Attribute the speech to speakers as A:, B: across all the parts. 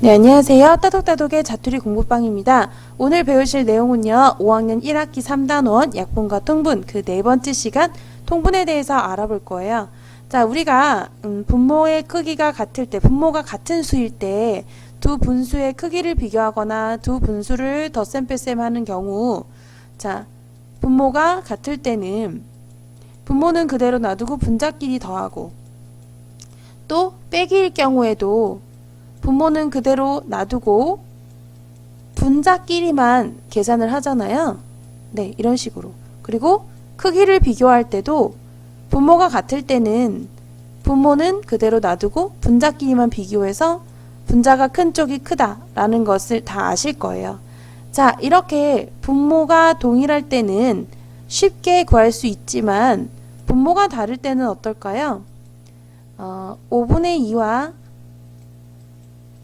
A: 네, 안녕하세요. 따독따독의 자투리 공부방입니다. 오늘 배우실 내용은요, 5학년 1학기 3단원 약분과 통분 그 네 번째 시간 통분에 대해서 알아볼 거예요. 자, 우리가 분모의 크기가 같을 때, 분모가 같은 수일 때 두 분수의 크기를 비교하거나 두 분수를 덧셈 뺄셈 하는 경우, 자, 분모가 같을 때는 분모는 그대로 놔두고 분자끼리 더하고, 또 빼기일 경우에도 분모는 그대로 놔두고 분자끼리만 계산을 하잖아요. 네, 이런 식으로. 그리고 크기를 비교할 때도 분모가 같을 때는 분모는 그대로 놔두고 분자끼리만 비교해서 분자가 큰 쪽이 크다라는 것을 다 아실 거예요. 자, 이렇게 분모가 동일할 때는 쉽게 구할 수 있지만 분모가 다를 때는 어떨까요? 5분의 2와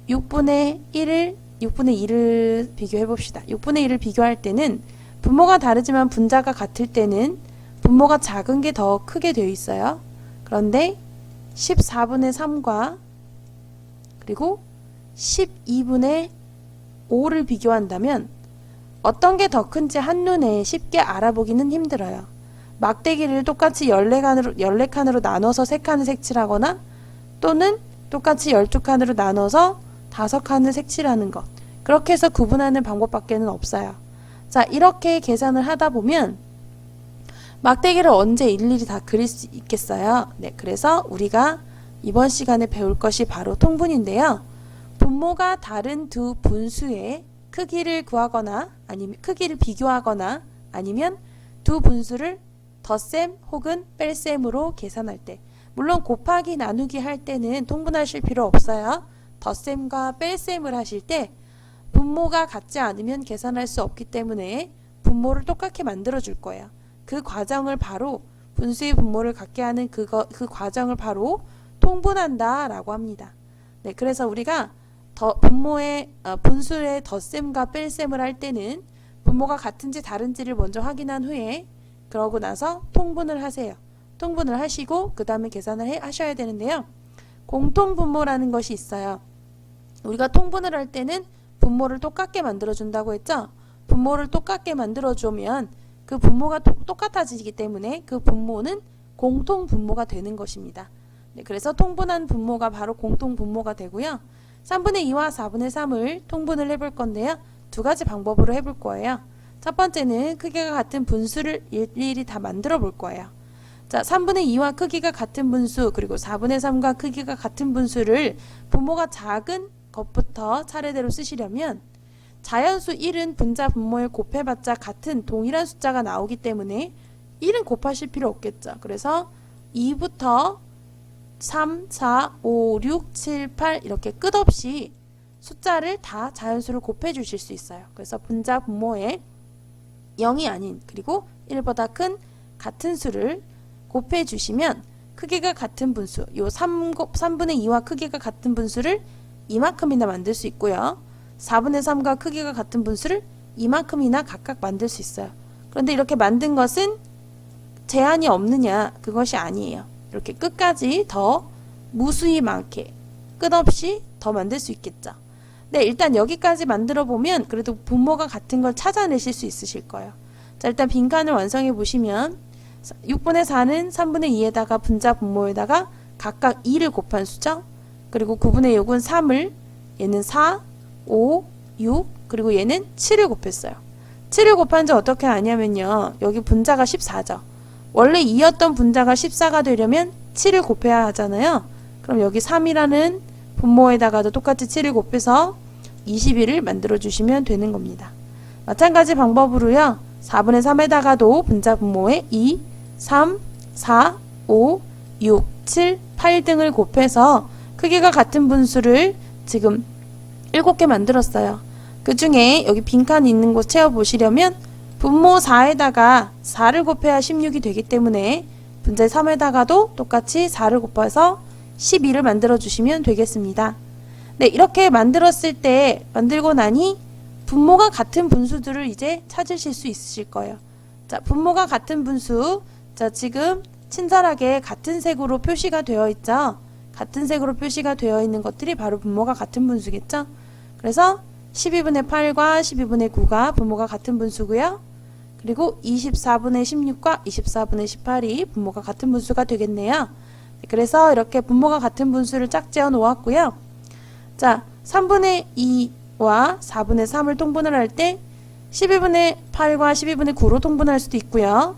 A: 6분의 2를 비교해 봅시다. 6분의 1을 비교할 때는 분모가 다르지만 분자가 같을 때는 분모가 작은 게 더 크게 되어 있어요. 그런데 14분의 3과 그리고 12분의 5를 비교한다면 어떤 게 더 큰지 한눈에 쉽게 알아보기는 힘들어요. 막대기를 똑같이 14칸으로 나눠서 3칸을 색칠하거나 또는 똑같이 12칸으로 나눠서 5칸을 색칠하는 것. 그렇게 해서 구분하는 방법밖에는 없어요. 자, 이렇게 계산을 하다 보면 막대기를 언제 일일이 다 그릴 수 있겠어요? 네, 그래서 우리가 이번 시간에 배울 것이 바로 통분인데요. 분모가 다른 두 분수의 크기를 구하거나 아니면 크기를 비교하거나 아니면 두 분수를 덧셈 혹은 뺄셈으로 계산할 때, 물론 곱하기 나누기 할 때는 통분하실 필요 없어요. 덧셈과 뺄셈을 하실 때 분모가 같지 않으면 계산할 수 없기 때문에 분모를 똑같게 만들어 줄 거예요. 그 과정을 바로 분수의 분모를 같게 하는 그 과정을 바로 통분한다 라고 합니다. 네, 그래서 우리가 분수의 덧셈과 뺄셈을 할 때는 분모가 같은지 다른지를 먼저 확인한 후에 그러고 나서 통분을 하세요. 통분을 하시고 그 다음에 계산을 하셔야 되는데요. 공통분모라는 것이 있어요. 우리가 통분을 할 때는 분모를 똑같게 만들어준다고 했죠? 분모를 똑같게 만들어주면 그 분모가 똑같아지기 때문에 그 분모는 공통분모가 되는 것입니다. 네, 그래서 통분한 분모가 바로 공통분모가 되고요. 3분의 2와 4분의 3을 통분을 해볼 건데요. 두 가지 방법으로 해볼 거예요. 첫 번째는 크기가 같은 분수를 일일이 다 만들어 볼 거예요. 자, 3분의 2와 크기가 같은 분수 그리고 4분의 3과 크기가 같은 분수를 분모가 작은 것부터 차례대로 쓰시려면 자연수 1은 분자 분모에 곱해봤자 같은 동일한 숫자가 나오기 때문에 1은 곱하실 필요 없겠죠. 그래서 2부터 3, 4, 5, 6, 7, 8 이렇게 끝없이 숫자를 다 자연수를 곱해 주실 수 있어요. 그래서 분자 분모에 0이 아닌 그리고 1보다 큰 같은 수를 곱해 주시면 크기가 같은 분수, 요 3분의 2와 크기가 같은 분수를 이만큼이나 만들 수 있고요. 4분의 3과 크기가 같은 분수를 이만큼이나 각각 만들 수 있어요. 그런데 이렇게 만든 것은 제한이 없느냐? 그것이 아니에요. 이렇게 끝까지 더 무수히 많게 끝없이 더 만들 수 있겠죠. 네, 일단 여기까지 만들어 보면 그래도 분모가 같은 걸 찾아내실 수 있으실 거예요. 자, 일단 빈칸을 완성해 보시면 6분의 4는 3분의 2에다가 분자 분모에다가 각각 2를 곱한 수죠. 그리고 9분의 6은 3을 얘는 4, 5, 6 그리고 얘는 7을 곱했어요. 7을 곱한 지 어떻게 아냐면요. 여기 분자가 14죠. 원래 2였던 분자가 14가 되려면 7을 곱해야 하잖아요. 그럼 여기 3이라는 분모에다가도 똑같이 7을 곱해서 21을 만들어 주시면 되는 겁니다. 마찬가지 방법으로요. 4분의 3에다가도 분자 분모에 2, 3, 4, 5, 6, 7, 8 등을 곱해서 크기가 같은 분수를 지금 7개 만들었어요. 그 중에 여기 빈칸이 있는 곳 채워보시려면 분모 4에다가 4를 곱해야 16이 되기 때문에 분자 3에다가도 똑같이 4를 곱해서 12를 만들어 주시면 되겠습니다. 네, 이렇게 만들고 나니 분모가 같은 분수들을 이제 찾으실 수 있으실 거예요. 자, 분모가 같은 분수. 자, 지금 친절하게 같은 색으로 표시가 되어 있죠. 같은 색으로 표시가 되어 있는 것들이 바로 분모가 같은 분수겠죠. 그래서 12분의 8과 12분의 9가 분모가 같은 분수고요. 그리고 24분의 16과 24분의 18이 분모가 같은 분수가 되겠네요. 그래서 이렇게 분모가 같은 분수를 짝지어 놓았고요. 자, 3분의 2와 4분의 3을 통분을 할 때 12분의 8과 12분의 9로 통분할 수도 있고요.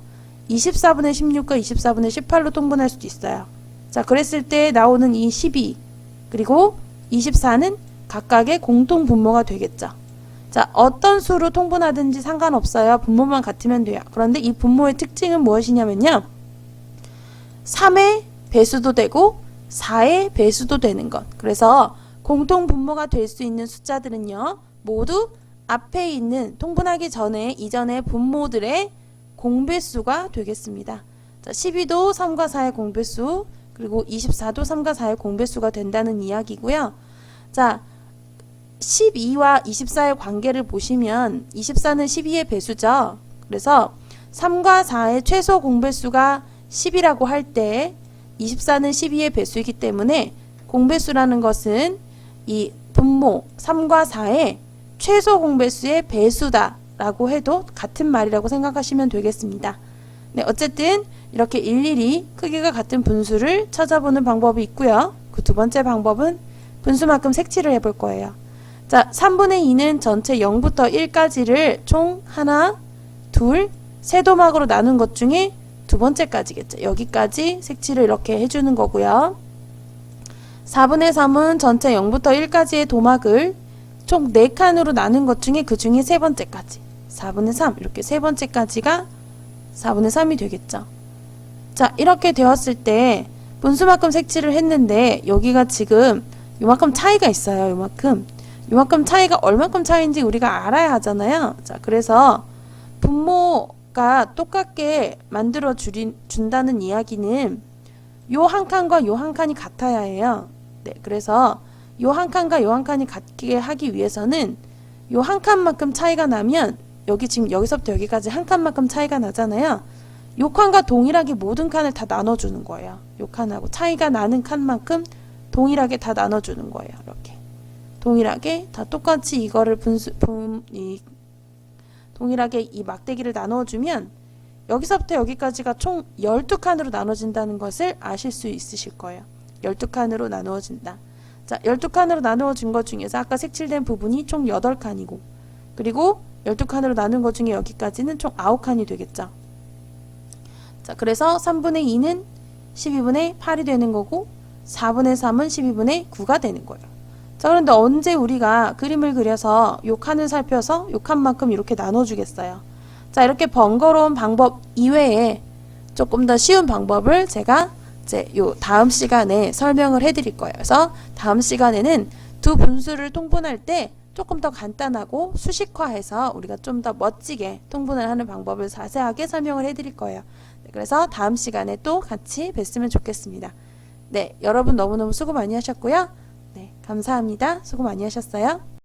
A: 24분의 16과 24분의 18로 통분할 수도 있어요. 자, 그랬을 때 나오는 이 12 그리고 24는 각각의 공통 분모가 되겠죠. 자, 어떤 수로 통분하든지 상관없어요. 분모만 같으면 돼요. 그런데 이 분모의 특징은 무엇이냐면요. 3의 배수도 되고 4의 배수도 되는 것. 그래서 공통 분모가 될 수 있는 숫자들은요. 모두 앞에 있는 통분하기 전에 이전의 분모들의 공배수가 되겠습니다. 자, 12도 3과 4의 공배수, 그리고 24도 3과 4의 공배수가 된다는 이야기고요. 자, 12와 24의 관계를 보시면 24는 12의 배수죠. 그래서 3과 4의 최소 공배수가 10이라고 할 때 24는 12의 배수이기 때문에 공배수라는 것은 이 분모 3과 4의 최소 공배수의 배수다 라고 해도 같은 말이라고 생각하시면 되겠습니다. 네, 어쨌든 이렇게 일일이 크기가 같은 분수를 찾아보는 방법이 있고요. 그 두 번째 방법은 분수만큼 색칠을 해볼 거예요. 자, 3분의 2는 전체 0부터 1까지를 총 하나, 둘, 세 도막으로 나눈 것 중에 두 번째까지겠죠. 여기까지 색칠을 이렇게 해주는 거고요. 4분의 3은 전체 0부터 1까지의 도막을 총 4칸으로 나눈 것 중에 그 중에 세 번째까지 4분의 3 이렇게 세 번째까지가 4분의 3이 되겠죠. 자, 이렇게 되었을 때 분수만큼 색칠을 했는데 여기가 지금 요만큼 차이가 있어요. 요만큼 차이가 얼만큼 차이인지 우리가 알아야 하잖아요. 자, 그래서 분모가 똑같게 만들어 준다는 이야기는 요 한 칸과 요 한 칸이 같아야 해요. 네, 그래서 요 한 칸과 요 한 칸이 같게 하기 위해서는 요 한 칸만큼 차이가 나면 여기 지금 여기서부터 여기까지 한 칸만큼 차이가 나잖아요. 요 칸과 동일하게 모든 칸을 다 나눠주는 거예요. 요 칸하고 차이가 나는 칸만큼 동일하게 다 나눠주는 거예요. 이렇게 동일하게 다 똑같이 이거를 동일하게 이 막대기를 나눠주면 여기서부터 여기까지가 총 12칸으로 나눠진다는 것을 아실 수 있으실 거예요. 12칸으로 나누어진다. 자, 12칸으로 나누어진 것 중에서 아까 색칠된 부분이 총 8칸이고 그리고 12칸으로 나눈 것 중에 여기까지는 총 9칸이 되겠죠. 자, 그래서 3분의 2는 12분의 8이 되는 거고 4분의 3은 12분의 9가 되는 거예요. 자, 그런데 언제 우리가 그림을 그려서 요 칸을 살펴서 요 칸만큼 이렇게 나눠주겠어요. 자, 이렇게 번거로운 방법 이외에 조금 더 쉬운 방법을 제가 이제 요 다음 시간에 설명을 해드릴 거예요. 그래서 다음 시간에는 두 분수를 통분할 때 조금 더 간단하고 수식화해서 우리가 좀 더 멋지게 통분을 하는 방법을 자세하게 설명을 해드릴 거예요. 네, 그래서 다음 시간에 또 같이 뵀으면 좋겠습니다. 네, 여러분 너무너무 수고 많이 하셨고요. 네, 감사합니다. 수고 많이 하셨어요.